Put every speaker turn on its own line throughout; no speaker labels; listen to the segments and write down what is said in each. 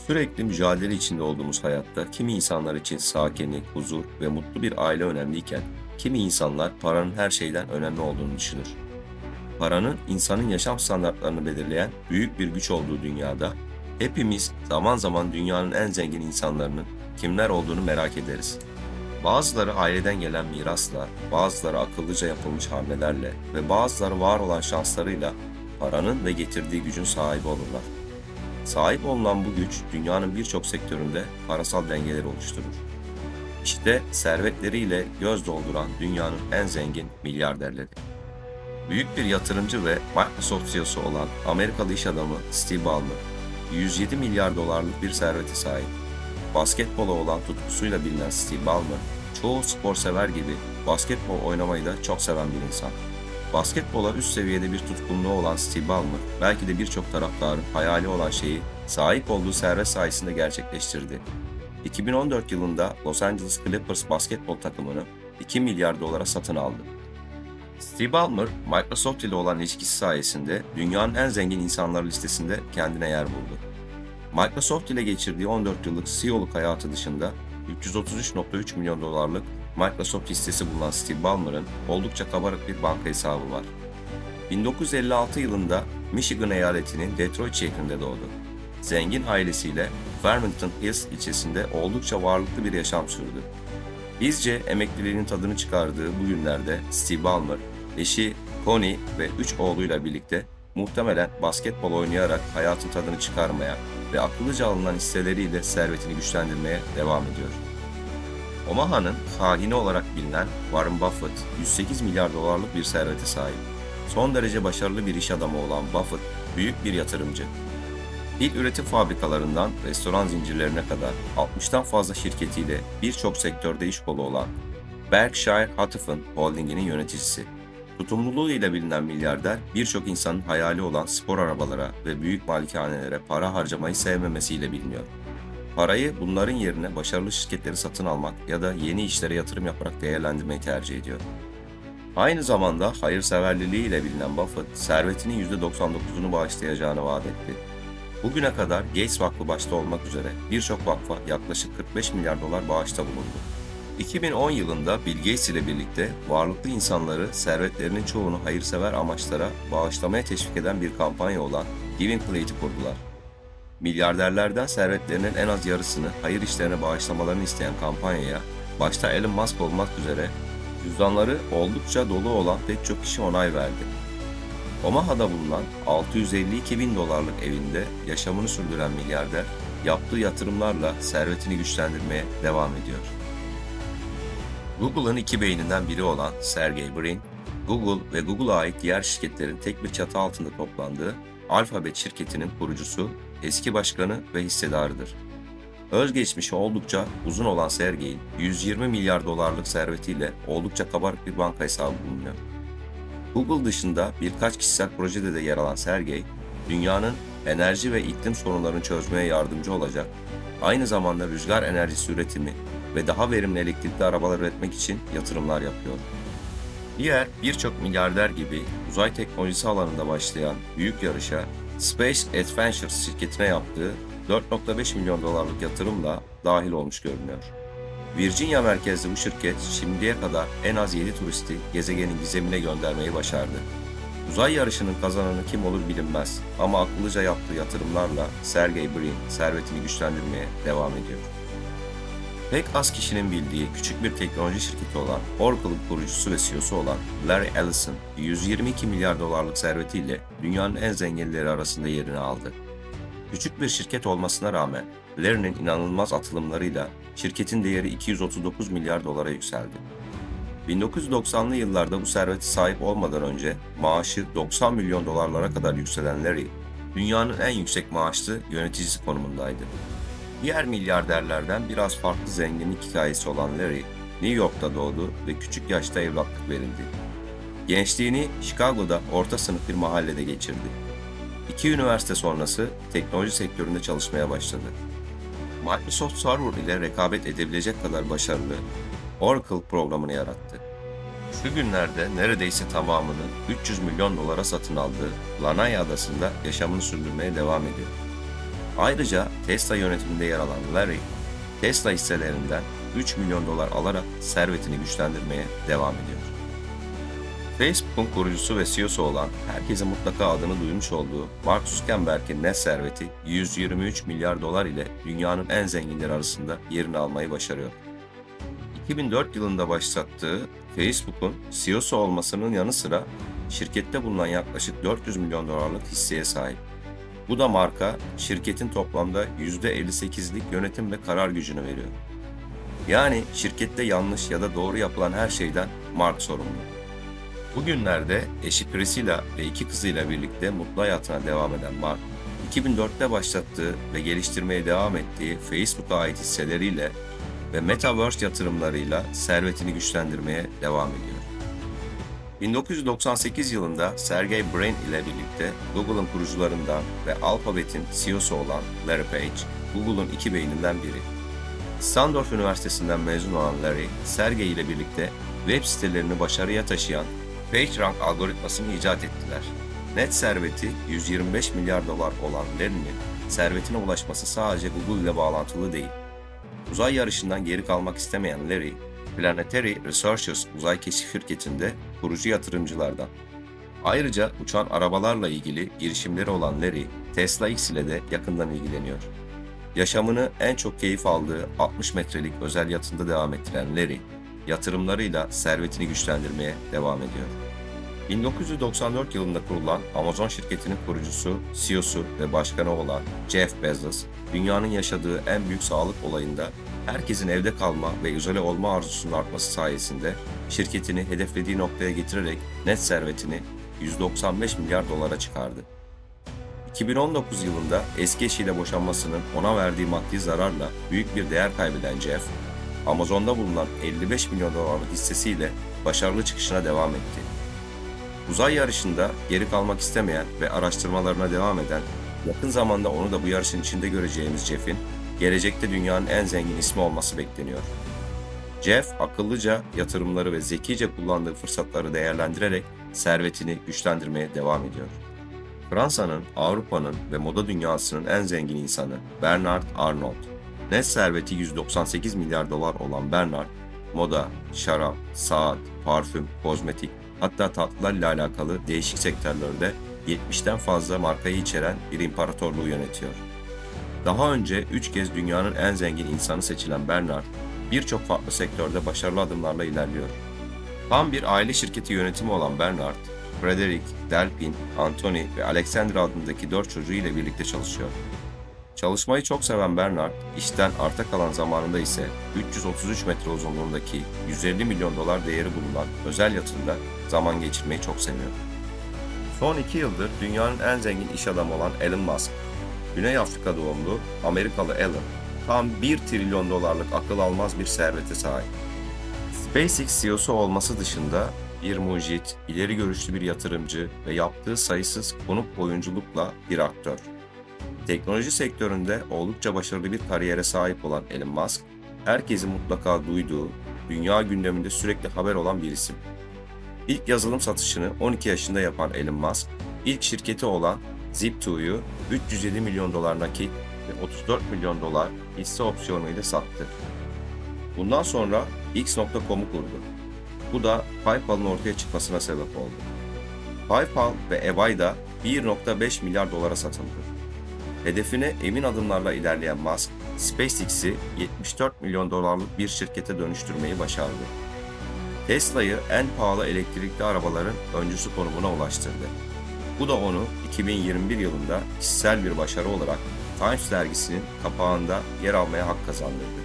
Sürekli mücadele içinde olduğumuz hayatta kimi insanlar için sakinlik, huzur ve mutlu bir aile önemliyken, kimi insanlar paranın her şeyden önemli olduğunu düşünür. Paranın insanın yaşam standartlarını belirleyen büyük bir güç olduğu dünyada, hepimiz zaman zaman dünyanın en zengin insanlarının kimler olduğunu merak ederiz. Bazıları aileden gelen mirasla, bazıları akıllıca yapılmış hamlelerle ve bazıları var olan şanslarıyla paranın ve getirdiği gücün sahibi olurlar. Sahip olunan bu güç dünyanın birçok sektöründe parasal dengeleri oluşturur. İşte servetleriyle göz dolduran dünyanın en zengin milyarderleri. Büyük bir yatırımcı ve Microsoft CEO'su olan Amerikalı iş adamı Steve Ballmer, 107 milyar dolarlık bir servete sahip. Basketbola olan tutkusuyla bilinen Steve Ballmer, çoğu spor sever gibi basketbol oynamayı da çok seven bir insan. Basketbola üst seviyede bir tutkunluğu olan Steve Ballmer, belki de birçok taraftarın hayali olan şeyi sahip olduğu servet sayesinde gerçekleştirdi. 2014 yılında Los Angeles Clippers basketbol takımını 2 milyar dolara satın aldı. Steve Ballmer, Microsoft ile olan ilişkisi sayesinde dünyanın en zengin insanlar listesinde kendine yer buldu. Microsoft ile geçirdiği 14 yıllık CEO'luk hayatı dışında 333,3 milyon dolarlık Microsoft hissesi bulunan Steve Ballmer'ın oldukça kabarık bir banka hesabı var. 1956 yılında Michigan eyaletinin Detroit şehrinde doğdu. Zengin ailesiyle Farmington Hills ilçesinde oldukça varlıklı bir yaşam sürdü. Bizce emekliliğinin tadını çıkardığı bu günlerde Steve Ballmer, eşi Connie ve 3 oğluyla birlikte muhtemelen basketbol oynayarak hayatın tadını çıkarmaya ve akıllıca alınan hisseleriyle servetini güçlendirmeye devam ediyor. Omaha'nın kahini olarak bilinen Warren Buffett, 108 milyar dolarlık bir servete sahip. Son derece başarılı bir iş adamı olan Buffett, büyük bir yatırımcı. İlk üretim fabrikalarından restoran zincirlerine kadar 60'tan fazla şirketiyle birçok sektörde iş kolu olan Berkshire Hathaway Holding'inin yöneticisi. Tutumluluğuyla bilinen milyarder, birçok insanın hayali olan spor arabalara ve büyük malikanelere para harcamayı sevmemesiyle biliniyor. Parayı bunların yerine başarılı şirketleri satın almak ya da yeni işlere yatırım yaparak değerlendirmeyi tercih ediyor. Aynı zamanda hayırseverliliğiyle bilinen Buffett, servetinin %99'unu bağışlayacağını vaat etti. Bugüne kadar Gates Vakfı başta olmak üzere birçok vakfa yaklaşık 45 milyar dolar bağışta bulundu. 2010 yılında Bill Gates ile birlikte varlıklı insanları servetlerinin çoğunu hayırsever amaçlara bağışlamaya teşvik eden bir kampanya olan Giving Plate'i kurdular. Milyarderlerden servetlerinin en az yarısını hayır işlerine bağışlamalarını isteyen kampanyaya, başta Elon Musk olmak üzere cüzdanları oldukça dolu olan pek çok kişi onay verdi. Omaha'da bulunan 652 bin dolarlık evinde yaşamını sürdüren milyarder, yaptığı yatırımlarla servetini güçlendirmeye devam ediyor. Google'ın iki beyninden biri olan Sergey Brin, Google ve Google'a ait diğer şirketlerin tek bir çatı altında toplandığı Alphabet şirketinin kurucusu, eski başkanı ve hissedarıdır. Özgeçmişi oldukça uzun olan Sergey'in 120 milyar dolarlık servetiyle oldukça kabarık bir banka hesabı bulunuyor. Google dışında birkaç kişisel projede de yer alan Sergey, dünyanın enerji ve iklim sorunlarını çözmeye yardımcı olacak, aynı zamanda rüzgar enerjisi üretimi ve daha verimli elektrikli arabalar üretmek için yatırımlar yapıyor. Diğer birçok milyarder gibi uzay teknolojisi alanında başlayan büyük yarışa Space Adventures şirketine yaptığı 4,5 milyon dolarlık yatırımla dahil olmuş görünüyor. Virginia merkezli bu şirket şimdiye kadar en az 7 turisti gezegenin gizemine göndermeyi başardı. Uzay yarışının kazananı kim olur bilinmez ama akıllıca yaptığı yatırımlarla Sergey Brin servetini güçlendirmeye devam ediyor. Pek az kişinin bildiği küçük bir teknoloji şirketi olan Oracle'ın kurucusu ve CEO'su olan Larry Ellison, 122 milyar dolarlık servetiyle dünyanın en zenginleri arasında yerini aldı. Küçük bir şirket olmasına rağmen Larry'nin inanılmaz atılımlarıyla şirketin değeri 239 milyar dolara yükseldi. 1990'lı yıllarda bu servete sahip olmadan önce maaşı 90 milyon dolarlara kadar yükselen Larry, dünyanın en yüksek maaşlı yöneticisi konumundaydı. Diğer milyarderlerden biraz farklı zenginlik hikayesi olan Larry, New York'ta doğdu ve küçük yaşta evlatlık verildi. Gençliğini Chicago'da orta sınıf bir mahallede geçirdi. 2 üniversite sonrası teknoloji sektöründe çalışmaya başladı. Microsoft Server ile rekabet edebilecek kadar başarılı Oracle programını yarattı. Şu günlerde neredeyse tamamını 300 milyon dolara satın aldığı Lanai adasında yaşamını sürdürmeye devam ediyor. Ayrıca Tesla yönetiminde yer alan Larry, Tesla hisselerinden 3 milyon dolar alarak servetini güçlendirmeye devam ediyor. Facebook'un kurucusu ve CEO'su olan, herkesin mutlaka adını duymuş olduğu Mark Zuckerberg'in net serveti 123 milyar dolar ile dünyanın en zenginleri arasında yerini almayı başarıyor. 2004 yılında başlattığı Facebook'un CEO'su olmasının yanı sıra şirkette bulunan yaklaşık 400 milyon dolarlık hisseye sahip. Bu da marka, şirketin toplamda %58'lik yönetim ve karar gücünü veriyor. Yani şirkette yanlış ya da doğru yapılan her şeyden Mark sorumlu. Bugünlerde eşi Priscilla ve 2 kızıyla birlikte mutlu hayatına devam eden Mark, 2004'te başlattığı ve geliştirmeye devam ettiği Facebook'a ait hisseleriyle ve Metaverse yatırımlarıyla servetini güçlendirmeye devam ediyor. 1998 yılında Sergey Brin ile birlikte Google'ın kurucularından ve Alphabet'in CEO'su olan Larry Page, Google'un iki beyninden biri. Stanford Üniversitesi'nden mezun olan Larry, Sergey ile birlikte web sitelerini başarıya taşıyan PageRank algoritmasını icat ettiler. Net serveti 125 milyar dolar olan Larry'nin servetine ulaşması sadece Google ile bağlantılı değil. Uzay yarışından geri kalmak istemeyen Larry, Planetary Researchers uzay keşif şirketinde kurucu yatırımcılardan. Ayrıca uçan arabalarla ilgili girişimleri olan Larry, Tesla X ile de yakından ilgileniyor. Yaşamını en çok keyif aldığı 60 metrelik özel yatında devam ettiren Larry, yatırımlarıyla servetini güçlendirmeye devam ediyor. 1994 yılında kurulan Amazon şirketinin kurucusu, CEO'su ve başkanı olan Jeff Bezos, dünyanın yaşadığı en büyük sağlık olayında herkesin evde kalma ve izole olma arzusunun artması sayesinde şirketini hedeflediği noktaya getirerek net servetini 195 milyar dolara çıkardı. 2019 yılında eski eşiyle boşanmasının ona verdiği maddi zararla büyük bir değer kaybeden Jeff, Amazon'da bulunan 55 milyon dolarlık hissesiyle başarılı çıkışına devam etti. Uzay yarışında geri kalmak istemeyen ve araştırmalarına devam eden, yakın zamanda onu da bu yarışın içinde göreceğimiz Jeff'in, gelecekte dünyanın en zengin ismi olması bekleniyor. Jeff, akıllıca yatırımları ve zekice kullandığı fırsatları değerlendirerek servetini güçlendirmeye devam ediyor. Fransa'nın, Avrupa'nın ve moda dünyasının en zengin insanı Bernard Arnault. Net serveti 198 milyar dolar olan Bernard, moda, şarap, saat, parfüm, kozmetik, hatta tatlılarla alakalı değişik sektörlerde 70'ten fazla markayı içeren bir imparatorluğu yönetiyor. Daha önce 3 kez dünyanın en zengin insanı seçilen Bernard, birçok farklı sektörde başarılı adımlarla ilerliyor. Tam bir aile şirketi yönetimi olan Bernard, Frederick, Delphin, Anthony ve Alexander adındaki 4 çocuğu ile birlikte çalışıyor. Çalışmayı çok seven Bernard, işten arta kalan zamanında ise 333 metre uzunluğundaki 150 milyon dolar değeri bulunan özel yatında zaman geçirmeyi çok seviyor. Son 2 yıldır dünyanın en zengin iş adamı olan Elon Musk, Güney Afrika doğumlu Amerikalı Elon, tam 1 trilyon dolarlık akıl almaz bir servete sahip. SpaceX CEO'su olması dışında bir mucit, ileri görüşlü bir yatırımcı ve yaptığı sayısız konuk oyunculukla bir aktör. Teknoloji sektöründe oldukça başarılı bir kariyere sahip olan Elon Musk, herkesin mutlaka duyduğu, dünya gündeminde sürekli haber olan bir isim. İlk yazılım satışını 12 yaşında yapan Elon Musk, ilk şirketi olan Zip2'yu 307 milyon dolar nakit ve 34 milyon dolar hisse opsiyonu ile sattı. Bundan sonra X.com'u kurdu. Bu da PayPal'ın ortaya çıkmasına sebep oldu. PayPal ve eBay da 1.5 milyar dolara satıldı. Hedefine emin adımlarla ilerleyen Musk, SpaceX'i 74 milyon dolarlık bir şirkete dönüştürmeyi başardı. Tesla'yı en pahalı elektrikli arabaların öncüsü konumuna ulaştırdı. Bu da onu 2021 yılında kişisel bir başarı olarak Times dergisinin kapağında yer almaya hak kazandırdı.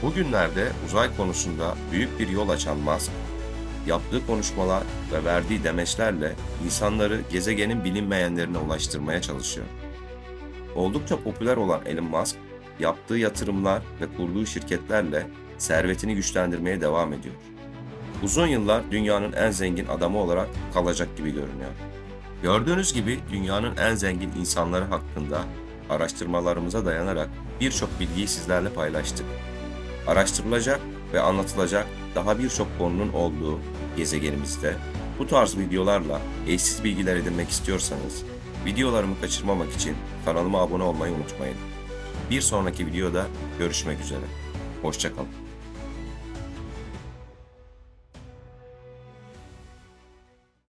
Bugünlerde uzay konusunda büyük bir yol açan Musk, yaptığı konuşmalar ve verdiği demeçlerle insanları gezegenin bilinmeyenlerine ulaştırmaya çalışıyor. Oldukça popüler olan Elon Musk, yaptığı yatırımlar ve kurduğu şirketlerle servetini güçlendirmeye devam ediyor. Uzun yıllar dünyanın en zengin adamı olarak kalacak gibi görünüyor. Gördüğünüz gibi dünyanın en zengin insanları hakkında araştırmalarımıza dayanarak birçok bilgiyi sizlerle paylaştık. Araştırılacak ve anlatılacak daha birçok konunun olduğu gezegenimizde bu tarz videolarla eşsiz bilgiler edinmek istiyorsanız Videolarımı kaçırmamak için kanalıma abone olmayı unutmayın. Bir sonraki videoda görüşmek üzere. Hoşça kalın.